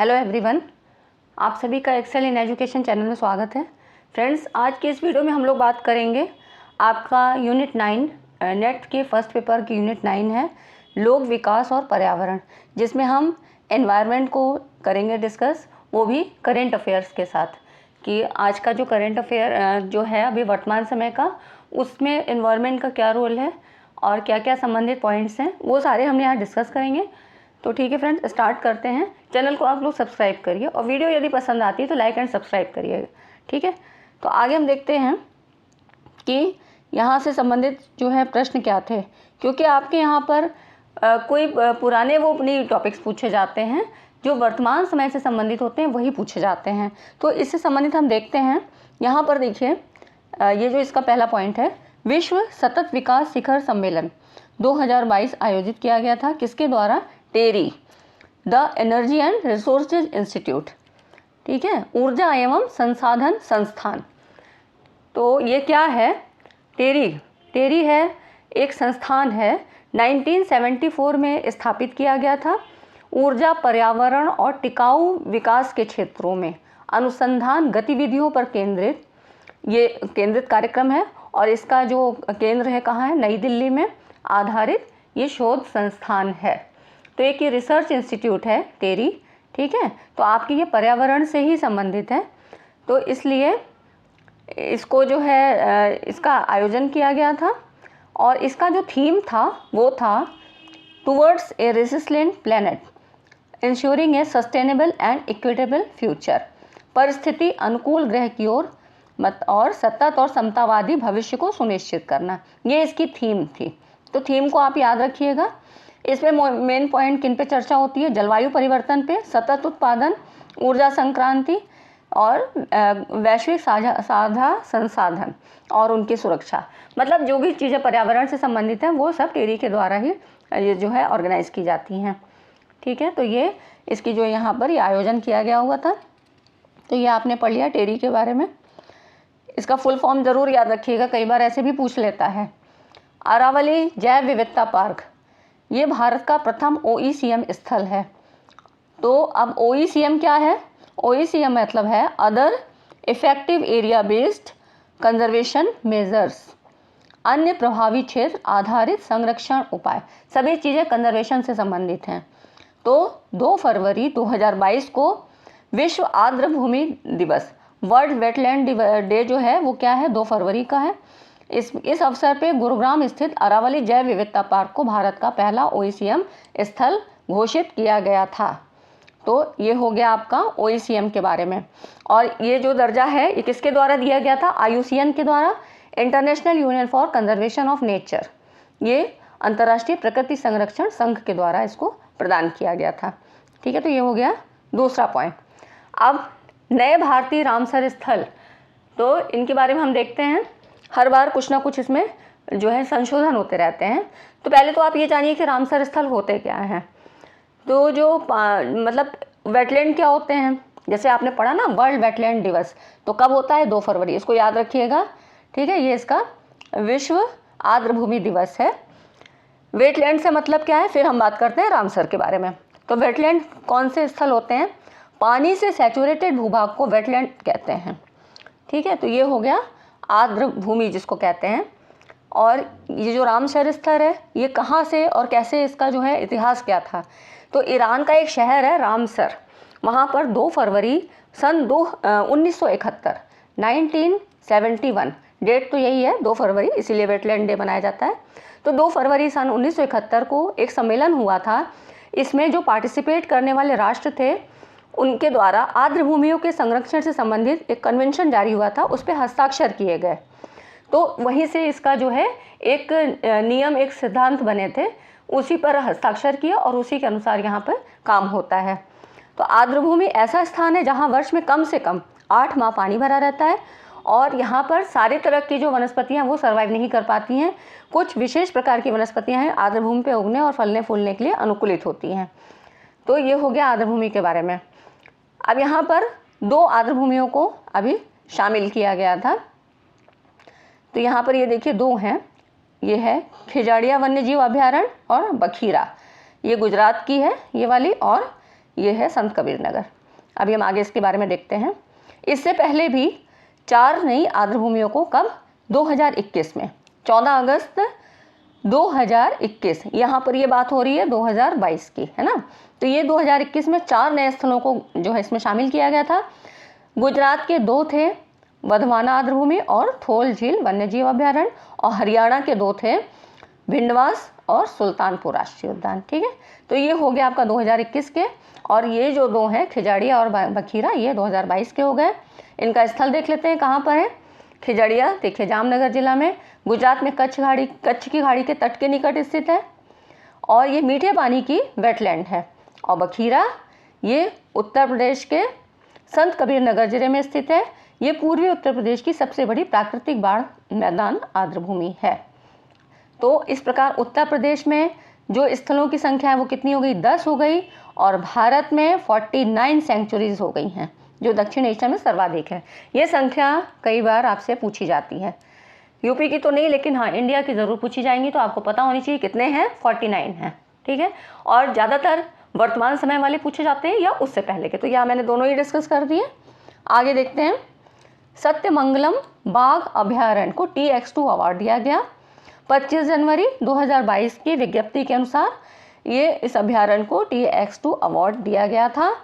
Hello everyone, आप सभी का एक्सेल इन एजुकेशन चैनल में स्वागत है। फ्रेंड्स, आज के इस वीडियो में हम लोग बात करेंगे आपका यूनिट 9 नेट के फर्स्ट पेपर की यूनिट 9 है लोक विकास और पर्यावरण, जिसमें हम एनवायरनमेंट को करेंगे डिस्कस, वो भी करेंट अफेयर्स के साथ कि आज का जो करेंट अफेयर जो है अभी वर्तमान समय का, उसमें एनवायरनमेंट का क्या रोल है और क्या क्या संबंधित पॉइंट्स हैं, वो सारे हम यहाँ डिस्कस करेंगे। तो ठीक है फ्रेंड्स, स्टार्ट करते हैं। चैनल को आप लोग सब्सक्राइब करिए और वीडियो यदि पसंद आती है तो लाइक एंड सब्सक्राइब करिएगा। ठीक है, तो आगे हम देखते हैं कि यहाँ से संबंधित जो है प्रश्न क्या थे, क्योंकि आपके यहाँ पर कोई पुराने वो अपनी टॉपिक्स पूछे जाते हैं जो वर्तमान समय से संबंधित होते हैं, वही पूछे जाते हैं। तो इससे संबंधित हम देखते हैं। यहाँ पर देखिए, ये जो इसका पहला पॉइंट है, विश्व सतत विकास शिखर सम्मेलन 2022 आयोजित किया गया था। किसके द्वारा? TERI, the energy and resources institute. ठीक है, ऊर्जा एवं संसाधन संस्थान। तो ये क्या है? टेरी है, एक संस्थान है, 1974 में स्थापित किया गया था। ऊर्जा, पर्यावरण और टिकाऊ विकास के क्षेत्रों में अनुसंधान गतिविधियों पर केंद्रित कार्यक्रम है और इसका जो केंद्र है कहाँ है? नई दिल्ली में आधारित ये शोध संस्थान है। तो एक ये रिसर्च इंस्टीट्यूट है टेरी। ठीक है, तो आपकी ये पर्यावरण से ही संबंधित है, तो इसलिए इसको जो है इसका आयोजन किया गया था और इसका जो थीम था वो था towards a resilient planet ensuring a sustainable and equitable future. परिस्थिति अनुकूल ग्रह की ओर और सतत और समतावादी भविष्य को सुनिश्चित करना, ये इसकी थीम थी। तो थीम को आप याद रखिएगा। इसमें मेन पॉइंट किन पे चर्चा होती है? जलवायु परिवर्तन पे, सतत उत्पादन, ऊर्जा संक्रांति और वैश्विक साझा संसाधन और उनकी सुरक्षा। मतलब जो भी चीज़ें पर्यावरण से संबंधित हैं वो सब टेरी के द्वारा ही ये जो है ऑर्गेनाइज की जाती हैं। ठीक है, तो ये इसकी जो यहाँ पर ये आयोजन किया गया हुआ था, तो ये आपने पढ़ लिया टेरी के बारे में। इसका फुल फॉर्म ज़रूर याद रखिएगा, कई बार ऐसे भी पूछ लेता है। अरावली जैव विविधता पार्क, ये भारत का प्रथम OECM स्थल है। तो अब OECM क्या है? OECM मतलब है other effective area based conservation measures, अन्य प्रभावी क्षेत्र आधारित संरक्षण उपाय। सभी चीज़ें कंजर्वेशन से संबंधित हैं। तो 2 फरवरी 2022 को विश्व आर्द्र भूमि दिवस, वर्ल्ड वेटलैंड डे जो है वो क्या है? 2 फरवरी का है। इस अवसर पे गुरुग्राम स्थित अरावली जैव विविधता पार्क को भारत का पहला OECM स्थल घोषित किया गया था। तो ये हो गया आपका OECM के बारे में। और ये जो दर्जा है ये किसके द्वारा दिया गया था? IUCN के द्वारा, international union for conservation of nature, ये अंतर्राष्ट्रीय प्रकृति संरक्षण संघ के द्वारा इसको प्रदान किया गया था। ठीक है, तो ये हो गया दूसरा पॉइंट। अब नए भारतीय रामसर स्थल, तो इनके बारे में हम देखते हैं। हर बार कुछ ना कुछ इसमें जो है संशोधन होते रहते हैं। तो पहले तो आप ये जानिए कि रामसर स्थल होते क्या हैं। तो जो मतलब वेटलैंड क्या होते हैं, जैसे आपने पढ़ा ना वर्ल्ड वेटलैंड दिवस, तो कब होता है? 2 फरवरी, इसको याद रखिएगा। ठीक है, ये इसका विश्व आर्द्र भूमि दिवस है। वेटलैंड से मतलब क्या है? फिर हम बात करते हैं रामसर के बारे में। तो वेटलैंड कौन से स्थल होते हैं? पानी से सैचुरेटेड भूभाग को वेटलैंड कहते हैं। ठीक है, तो ये हो गया आर्द्र भूमि जिसको कहते हैं। और ये जो रामसर स्थल है ये कहाँ से और कैसे, इसका जो है इतिहास क्या था? तो ईरान का एक शहर है रामसर, वहाँ पर 2 फरवरी सन 1971 डेट तो यही है 2 फरवरी, इसीलिए वेटलैंड डे मनाया जाता है। तो 2 फरवरी सन 1971 को एक सम्मेलन हुआ था। इसमें जो पार्टिसिपेट करने वाले राष्ट्र थे उनके द्वारा आर्द्र भूमियों के संरक्षण से संबंधित एक कन्वेंशन जारी हुआ था, उस पर हस्ताक्षर किए गए। तो वहीं से इसका जो है एक नियम, एक सिद्धांत बने थे, उसी पर हस्ताक्षर किया और उसी के अनुसार यहाँ पर काम होता है। तो आर्द्र भूमि ऐसा स्थान है जहाँ वर्ष में कम से कम 8 माह पानी भरा रहता है और यहाँ पर सारे तरह की जो वनस्पतियाँ वो सर्वाइव नहीं कर पाती हैं। कुछ विशेष प्रकार की वनस्पतियाँ हैं आर्द्र भूमि पर उगने और फलने फूलने के लिए अनुकूलित होती हैं। तो ये हो गया आर्द्र भूमि के बारे में। अब यहाँ पर 2 आर्द्र भूमियों को अभी शामिल किया गया था। तो यहाँ पर ये देखिए 2 हैं, ये है खिजाड़िया वन्यजीव अभयारण्य और बखीरा, ये गुजरात की है ये वाली, और ये है संत कबीर नगर। अभी हम आगे इसके बारे में देखते हैं। इससे पहले भी 4 नई आर्द्रभूमियों को कब 2021 में 14 अगस्त 2021, यहाँ पर ये बात हो रही है 2022 की, है ना। तो ये 2021 में 4 नए स्थलों को जो है इसमें शामिल किया गया था। गुजरात के 2 थे, वधवाना आर्द्रभूमि और थोल झील वन्यजीव अभ्यारण्य, और हरियाणा के 2 थे, भिंडवास और सुल्तानपुर राष्ट्रीय उद्यान। ठीक है, तो ये हो गया आपका 2021 के। और ये जो 2 हैं खिजड़िया और बखीरा, ये 2022 के हो गए। इनका स्थल देख लेते हैं कहाँ पर है। खिजड़िया देखिए जामनगर जिला में, गुजरात में कच्छ की खाड़ी के तट के निकट स्थित है और ये मीठे पानी की वेटलैंड है। और बखीरा ये उत्तर प्रदेश के संत कबीर नगर जिले में स्थित है। ये पूर्वी उत्तर प्रदेश की सबसे बड़ी प्राकृतिक बाढ़ मैदान आर्द्रभूमि है। तो इस प्रकार उत्तर प्रदेश में जो स्थलों की संख्या है वो कितनी हो गई, 10 हो गई। और भारत में 49 सेंचुरीज हो गई हैं, जो दक्षिण एशिया में सर्वाधिक है। ये संख्या कई बार आपसे पूछी जाती है, यूपी की तो नहीं, लेकिन हाँ इंडिया की ज़रूर पूछी जाएंगी, तो आपको पता होनी चाहिए कितने हैं, 49 हैं। ठीक है, और ज़्यादातर वर्तमान समय वाले पूछे जाते हैं या उससे पहले के, तो यह मैंने दोनों ही डिस्कस कर दिए। आगे देखते हैं। सत्यमंगलम बाघ अभ्यारण्य को TX2 अवार्ड दिया गया। 25 जनवरी 2022 की विज्ञप्ति के अनुसार ये इस अभ्यारण्य को TX2 अवार्ड दिया गया था।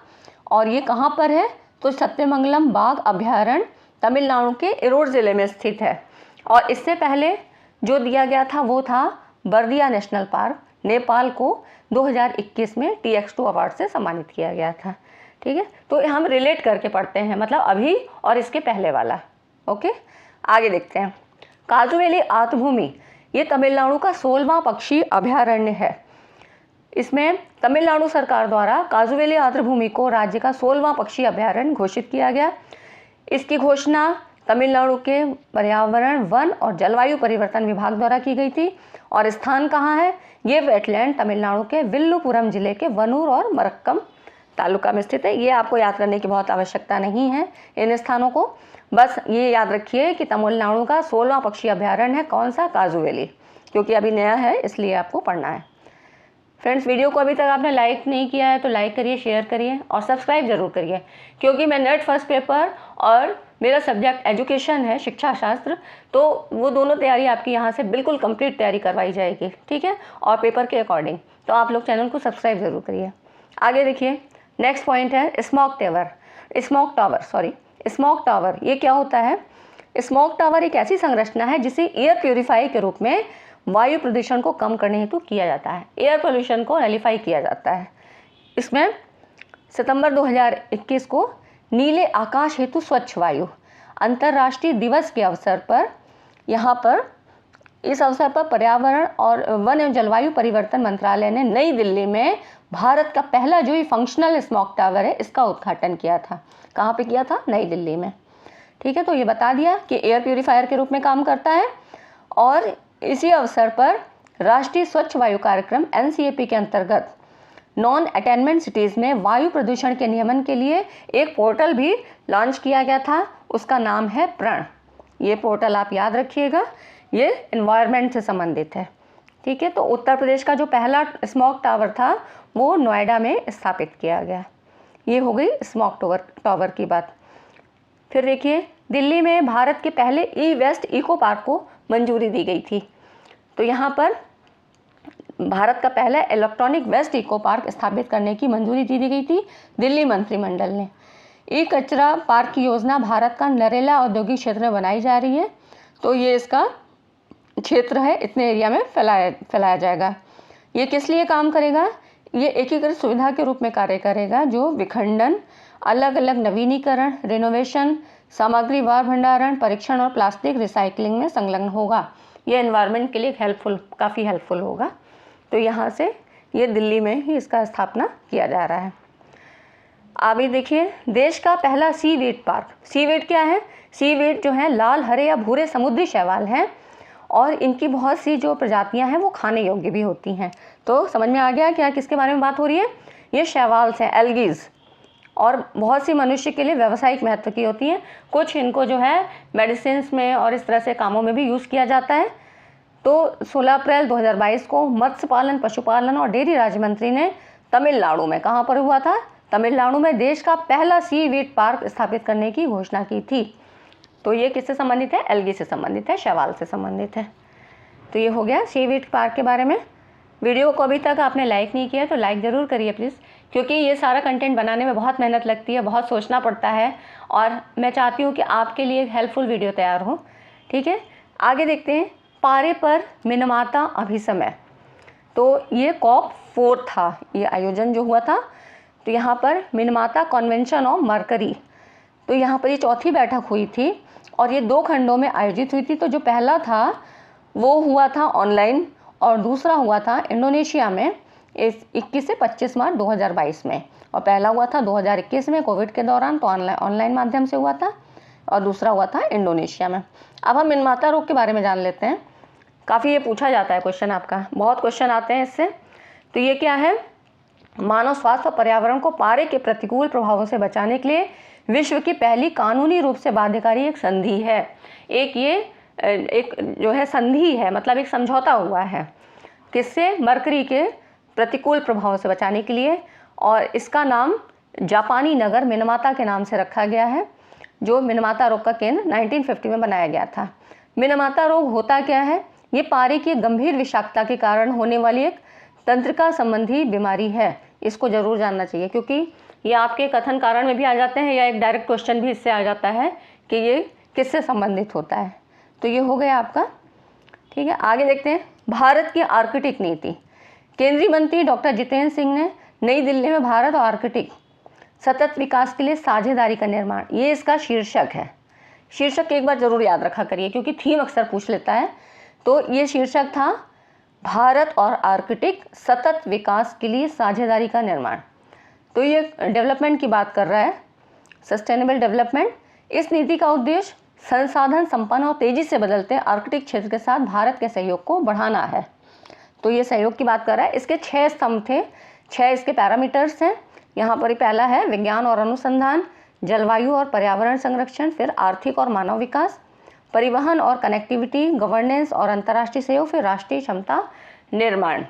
और ये कहाँ पर है, तो सत्यमंगलम बाघ अभ्यारण्य तमिलनाडु के इरोड ज़िले में स्थित है। और इससे पहले जो दिया गया था वो था बर्दिया नेशनल पार्क, नेपाल को 2021 में TX2 अवार्ड से सम्मानित किया गया था। ठीक है, तो हम रिलेट करके पढ़ते हैं, मतलब अभी और इसके पहले वाला। ओके, आगे देखते हैं। काजुवेली आर्द्रभूमि ये तमिलनाडु का 16वां पक्षी अभ्यारण्य है। इसमें तमिलनाडु सरकार द्वारा काजुवेली आर्द्रभूमि को राज्य का 16वां पक्षी अभ्यारण्य घोषित किया गया। इसकी घोषणा तमिलनाडु के पर्यावरण, वन और जलवायु परिवर्तन विभाग द्वारा की गई थी। और स्थान कहाँ है, ये वेटलैंड तमिलनाडु के विल्लुपुरम जिले के वनूर और मरक्कम तालुका में स्थित है। ये आपको याद करने की बहुत आवश्यकता नहीं है इन स्थानों को, बस ये याद रखिए कि तमिलनाडु का 16वां पक्षी अभ्यारण्य है कौन सा, काजुवेली, क्योंकि अभी नया है इसलिए आपको पढ़ना है। फ्रेंड्स, वीडियो को अभी तक आपने लाइक नहीं किया है तो लाइक करिए, शेयर करिए और सब्सक्राइब जरूर करिए, क्योंकि मैं नेट फर्स्ट पेपर और मेरा सब्जेक्ट एजुकेशन है, शिक्षा शास्त्र, तो वो दोनों तैयारी आपकी यहाँ से बिल्कुल कंप्लीट तैयारी करवाई जाएगी। ठीक है, और पेपर के अकॉर्डिंग, तो आप लोग चैनल को सब्सक्राइब जरूर करिए। आगे देखिए, नेक्स्ट पॉइंट है स्मॉग टावर। ये क्या होता है? स्मॉग टावर एक ऐसी संरचना है जिसे एयर प्योरीफायर के रूप में वायु प्रदूषण को कम करने हेतु किया जाता है, एयर पोल्यूशन को नलिफाई किया जाता है। इसमें सितंबर 2021 को नीले आकाश हेतु स्वच्छ वायु अंतर्राष्ट्रीय दिवस के अवसर पर इस अवसर पर पर्यावरण और वन एवं जलवायु परिवर्तन मंत्रालय ने नई दिल्ली में भारत का पहला जो ये फंक्शनल स्मॉग टावर है इसका उद्घाटन किया था। कहाँ पे किया था? नई दिल्ली में। ठीक है, तो ये बता दिया कि एयर प्यूरीफायर के रूप में काम करता है। और इसी अवसर पर राष्ट्रीय स्वच्छ वायु कार्यक्रम NCAP के अंतर्गत नॉन अटेनमेंट सिटीज़ में वायु प्रदूषण के नियमन के लिए एक पोर्टल भी लॉन्च किया गया था, उसका नाम है प्रण। ये पोर्टल आप याद रखिएगा, ये एनवायरनमेंट से संबंधित है। ठीक है, तो उत्तर प्रदेश का जो पहला स्मॉग टावर था वो नोएडा में स्थापित किया गया। ये हो गई स्मॉग टावर की बात। फिर देखिए, दिल्ली में भारत के पहले ई-वेस्ट इको पार्क को मंजूरी दी गई थी। तो यहाँ पर भारत का पहला इलेक्ट्रॉनिक वेस्ट इको पार्क स्थापित करने की मंजूरी दी गई थी दिल्ली मंत्रिमंडल ने। ई कचरा पार्क की योजना भारत का नरेला औद्योगिक क्षेत्र में बनाई जा रही है। तो ये इसका क्षेत्र है, इतने एरिया में फैलाया जाएगा। ये किस लिए काम करेगा? ये एकीकृत सुविधा के रूप में कार्य करेगा जो विखंडन, अलग अलग नवीनीकरण, रिनोवेशन, सामग्री वार भंडारण, परीक्षण और प्लास्टिक रिसाइकलिंग में संलग्न होगा। ये एनवायरनमेंट के लिए काफ़ी हेल्पफुल होगा। तो यहाँ से ये दिल्ली में ही इसका स्थापना किया जा रहा है। अभी देखिए, देश का पहला सीवीड पार्क। सीवीड क्या है? सीवीड जो है लाल, हरे या भूरे समुद्री शैवाल हैं और इनकी बहुत सी जो प्रजातियां हैं वो खाने योग्य भी होती हैं। तो समझ में आ गया क्या किसके बारे में बात हो रही है? ये शैवाल्स हैं, एल्गीज, और बहुत सी मनुष्य के लिए व्यावसायिक महत्व की होती हैं। कुछ इनको जो है मेडिसिन में और इस तरह से कामों में भी यूज़ किया जाता है। तो 16 अप्रैल 2022 को मत्स्य पालन, पशुपालन और डेयरी राज्य मंत्री ने तमिलनाडु में, कहाँ पर हुआ था? तमिलनाडु में देश का पहला सी वीड पार्क स्थापित करने की घोषणा की थी। तो ये किससे संबंधित है? एल्गी से संबंधित है, शैवाल से संबंधित है। तो ये हो गया सी वीड पार्क के बारे में। वीडियो को अभी तक आपने लाइक नहीं किया तो लाइक ज़रूर करिए प्लीज़, क्योंकि ये सारा कंटेंट बनाने में बहुत मेहनत लगती है, बहुत सोचना पड़ता है, और मैं चाहती हूँ कि आपके लिए एक हेल्पफुल वीडियो तैयार हो। ठीक है, आगे देखते हैं। पारे पर मिनमाता अभिसमय, तो ये COP4 था, ये आयोजन जो हुआ था। तो यहाँ पर मिनमाता कन्वेंशन ऑफ मरकरी, तो यहाँ पर ये चौथी बैठक हुई थी और ये 2 खंडों में आयोजित हुई थी। तो जो पहला था वो हुआ था ऑनलाइन और दूसरा हुआ था इंडोनेशिया में 21 से 25 मार्च 2022 में, और पहला हुआ था 2021 में कोविड के दौरान, तो ऑनलाइन माध्यम से हुआ था, और दूसरा हुआ था इंडोनेशिया में। अब हम मिनमाता रोग के बारे में जान लेते हैं। काफ़ी ये पूछा जाता है क्वेश्चन, आपका बहुत क्वेश्चन आते हैं इससे। तो ये क्या है? मानव स्वास्थ्य और पर्यावरण को पारे के प्रतिकूल प्रभावों से बचाने के लिए विश्व की पहली कानूनी रूप से बाध्यकारी एक संधि है। एक जो है संधि है, मतलब एक समझौता हुआ है, किससे? मरकरी के प्रतिकूल प्रभावों से बचाने के लिए, और इसका नाम जापानी नगर मिनमाता के नाम से रखा गया है, जो मिनमाता रोग का केंद्र 1950 में बनाया गया था। मिनमाता रोग होता क्या है? ये पारे की गंभीर विषाक्तता के कारण होने वाली एक तंत्रिका संबंधी बीमारी है। इसको जरूर जानना चाहिए, क्योंकि ये आपके कथन कारण में भी आ जाते हैं, या एक डायरेक्ट क्वेश्चन भी इससे आ जाता है कि ये किससे संबंधित होता है। तो ये हो गया आपका। ठीक है, आगे देखते हैं। भारत की आर्कटिक नीति। केंद्रीय मंत्री डॉक्टर जितेंद्र सिंह ने नई दिल्ली में भारत और आर्कटिक सतत विकास के लिए साझेदारी का निर्माण, ये इसका शीर्षक है। शीर्षक एक बार जरूर याद रखा करिए, क्योंकि थीम अक्सर पूछ लेता है। तो ये शीर्षक था भारत और आर्कटिक सतत विकास के लिए साझेदारी का निर्माण। तो ये डेवलपमेंट की बात कर रहा है, सस्टेनेबल डेवलपमेंट। इस नीति का उद्देश्य संसाधन संपन्न और तेजी से बदलते आर्कटिक क्षेत्र के साथ भारत के सहयोग को बढ़ाना है। तो ये सहयोग की बात कर रहा है। इसके 6 स्तंभ थे, 6 इसके पैरामीटर्स हैं। यहाँ पर पहला है विज्ञान और अनुसंधान, जलवायु और पर्यावरण संरक्षण, फिर आर्थिक और मानव विकास, परिवहन और कनेक्टिविटी, गवर्नेंस और अंतर्राष्ट्रीय सहयोग, फिर राष्ट्रीय क्षमता निर्माण।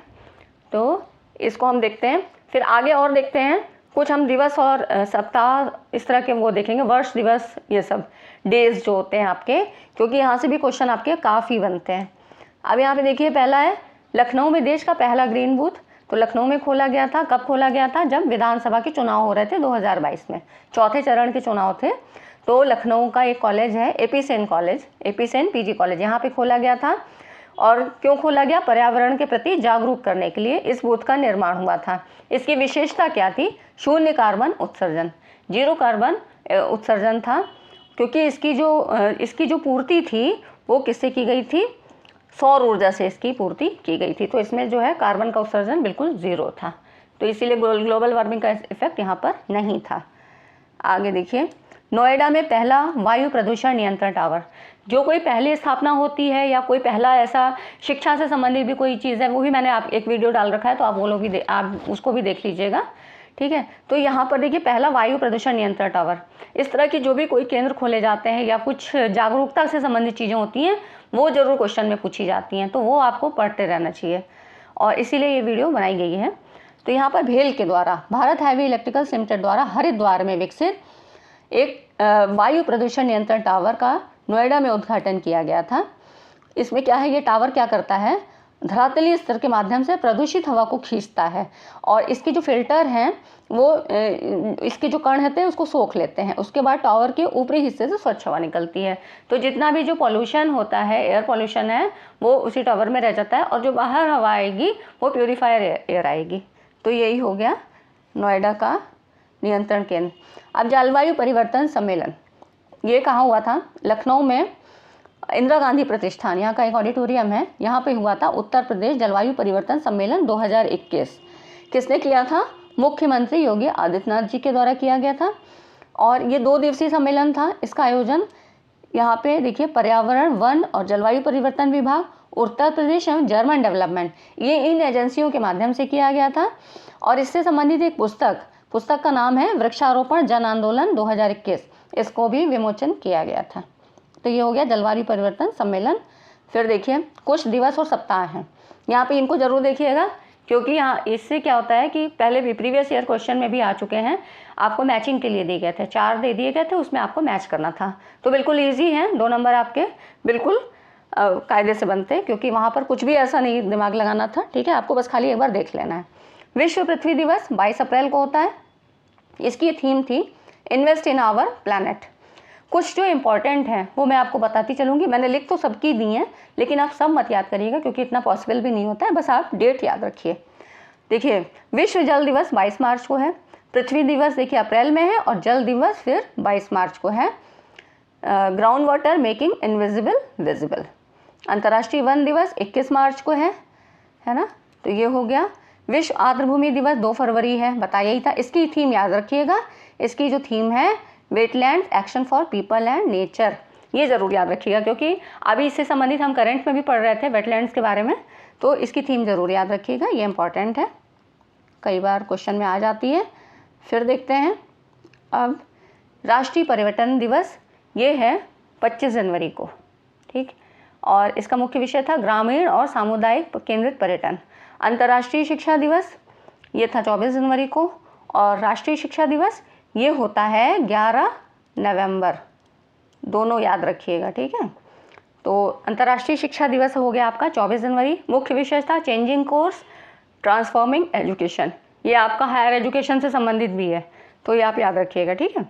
तो इसको हम देखते हैं। फिर आगे और देखते हैं कुछ हम दिवस और सप्ताह इस तरह के वो देखेंगे, वर्ष दिवस, ये सब डेज जो होते हैं आपके, क्योंकि यहाँ से भी क्वेश्चन आपके काफ़ी बनते हैं। अब यहाँ पे देखिए, पहला है लखनऊ में देश का पहला ग्रीन बूथ। तो लखनऊ में खोला गया था। कब खोला गया था? जब विधानसभा के चुनाव हो रहे थे 2022 में, चौथे चरण के चुनाव थे। तो लखनऊ का एक कॉलेज है एपीसेन कॉलेज, एपीसेन पीजी कॉलेज, यहाँ पे खोला गया था। और क्यों खोला गया? पर्यावरण के प्रति जागरूक करने के लिए इस बूथ का निर्माण हुआ था। इसकी विशेषता क्या थी? शून्य कार्बन उत्सर्जन, 0 कार्बन उत्सर्जन था, क्योंकि इसकी जो पूर्ति थी वो किससे की गई थी? सौर ऊर्जा से इसकी पूर्ति की गई थी। तो इसमें जो है कार्बन का उत्सर्जन बिल्कुल 0 था, तो इसीलिए ग्लोबल वार्मिंग का इफेक्ट यहाँ पर नहीं था। आगे देखिए, नोएडा में पहला वायु प्रदूषण नियंत्रण टावर। जो कोई पहली स्थापना होती है या कोई पहला ऐसा शिक्षा से संबंधित भी कोई चीज़ है, वो भी मैंने आप एक वीडियो डाल रखा है, तो आप वो लोग भी आप उसको भी देख लीजिएगा। ठीक है, तो यहाँ पर देखिए, पहला वायु प्रदूषण नियंत्रण टावर। इस तरह की जो भी कोई केंद्र खोले जाते हैं या कुछ जागरूकता से संबंधित चीज़ें होती हैं, वो जरूर क्वेश्चन में पूछी जाती हैं, तो वो आपको पढ़ते रहना चाहिए, और इसीलिए ये वीडियो बनाई गई है। तो यहाँ पर भेल के द्वारा, भारत हैवी इलेक्ट्रिकल्स लिमिटेड द्वारा हरिद्वार में विकसित एक वायु प्रदूषण नियंत्रण टावर का नोएडा में उद्घाटन किया गया था। इसमें क्या है, ये टावर क्या करता है? धरातलीय स्तर के माध्यम से प्रदूषित हवा को खींचता है, और इसके जो फिल्टर हैं वो इसके जो कण होते हैं उसको सोख लेते हैं। उसके बाद टावर के ऊपरी हिस्से से स्वच्छ हवा निकलती है। तो जितना भी जो पॉल्यूशन होता है, एयर पॉल्यूशन है, वो उसी टावर में रह जाता है, और जो बाहर हवा आएगी वो प्योरीफायर एयर आएगी। तो यही हो गया नोएडा का नियंत्रण केंद्र। अब जलवायु परिवर्तन सम्मेलन, ये कहाँ हुआ था? लखनऊ में इंदिरा गांधी प्रतिष्ठान, यहाँ का एक ऑडिटोरियम है, यहाँ पे हुआ था उत्तर प्रदेश जलवायु परिवर्तन सम्मेलन 2021। किसने किया था? मुख्यमंत्री योगी आदित्यनाथ जी के द्वारा किया गया था, और ये 2 दिवसीय सम्मेलन था। इसका आयोजन यहाँ पे देखिए, पर्यावरण, वन और जलवायु परिवर्तन विभाग, उत्तर प्रदेश एवं जर्मन डेवलपमेंट, ये इन एजेंसियों के माध्यम से किया गया था। और इससे संबंधित एक पुस्तक का नाम है वृक्षारोपण जन आंदोलन 2021, इसको भी विमोचन किया गया था। तो ये हो गया जलवायु परिवर्तन सम्मेलन। फिर देखिए, कुछ दिवस और सप्ताह हैं, यहाँ पे इनको जरूर देखिएगा, क्योंकि यहाँ इससे क्या होता है कि पहले भी प्रीवियस ईयर क्वेश्चन में भी आ चुके हैं, आपको मैचिंग के लिए दिए गए थे, 4 दे दिए गए थे, उसमें आपको मैच करना था। तो बिल्कुल ईजी है, 2 नंबर आपके बिल्कुल कायदे से बनते हैं, क्योंकि वहाँ पर कुछ भी ऐसा नहीं दिमाग लगाना था। ठीक है, आपको बस खाली एक बार देख लेना है। विश्व पृथ्वी दिवस 22 अप्रैल को होता है। इसकी थीम थी इन्वेस्ट इन आवर प्लैनेट। कुछ जो इम्पॉर्टेंट हैं वो मैं आपको बताती चलूँगी। मैंने लिख तो सबकी दी हैं, लेकिन आप सब मत याद करिएगा, क्योंकि इतना पॉसिबल भी नहीं होता है। बस आप डेट याद रखिए। देखिए, विश्व जल दिवस 22 मार्च को है। पृथ्वी दिवस देखिए अप्रैल में है, और जल दिवस फिर 22 मार्च को है। Ground water making invisible visible. अंतर्राष्ट्रीय वन दिवस 21 मार्च को है ना। तो ये हो गया। विश्व आर्द्रभूमि दिवस 2 फरवरी है, बताया ही था। इसकी थीम याद रखिएगा। इसकी जो थीम है wetland action for people and nature, ये ज़रूर याद रखिएगा, क्योंकि अभी इससे संबंधित हम करंट में भी पढ़ रहे थे वेटलैंड्स के बारे में। तो इसकी थीम ज़रूर याद रखिएगा, ये इंपॉर्टेंट है, कई बार क्वेश्चन में आ जाती है। फिर देखते हैं अब राष्ट्रीय पर्यटन दिवस, ये है 25 जनवरी को। ठीक, और इसका मुख्य विषय था ग्रामीण और सामुदायिक केंद्रित पर्यटन। अंतर्राष्ट्रीय शिक्षा दिवस ये था 24 जनवरी को, और राष्ट्रीय शिक्षा दिवस ये होता है 11 नवंबर। दोनों याद रखिएगा। ठीक है, तो अंतर्राष्ट्रीय शिक्षा दिवस हो गया आपका 24 जनवरी। मुख्य विषय था चेंजिंग कोर्स ट्रांसफॉर्मिंग एजुकेशन। ये आपका हायर एजुकेशन से संबंधित भी है, तो ये आप याद रखिएगा। ठीक है,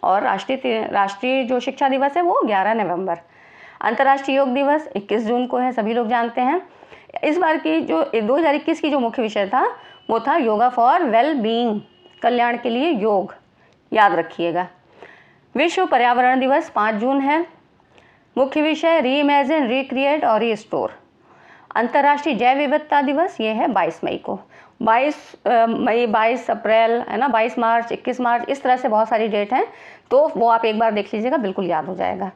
और राष्ट्रीय जो शिक्षा दिवस है वो 11 नवंबर। अंतर्राष्ट्रीय योग दिवस 21 जून को है, सभी लोग जानते हैं। इस बार की जो 2021 की जो मुख्य विषय था वो था योगा फॉर वेल बीइंग, कल्याण के लिए योग, याद रखिएगा। विश्व पर्यावरण दिवस 5 जून है। मुख्य विषय री इमेजिन, रिक्रिएट और रिस्टोर। अंतर्राष्ट्रीय जैव विविधता दिवस ये है 22 मई को। 22 मई, 22 अप्रैल है ना, 22 मार्च, 21 मार्च, इस तरह से बहुत सारी डेट हैं, तो वो आप एक बार देख लीजिएगा, बिल्कुल याद हो जाएगा।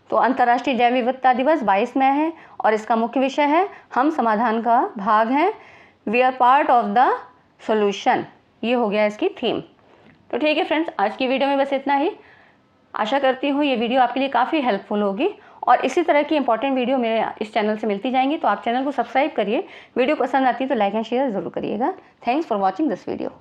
तो अंतर्राष्ट्रीय जैव विविधता दिवस 22 में है, और इसका मुख्य विषय है हम समाधान का भाग हैं, we are part of the solution. ये हो गया इसकी थीम। तो ठीक है फ्रेंड्स, आज की वीडियो में बस इतना ही। आशा करती हूँ ये वीडियो आपके लिए काफ़ी हेल्पफुल होगी, और इसी तरह की इंपॉर्टेंट वीडियो मेरे इस चैनल से मिलती जाएंगी। तो आप चैनल को सब्सक्राइब करिए, वीडियो पसंद आती है तो लाइक एंड शेयर ज़रूर करिएगा। Thanks for watching this video.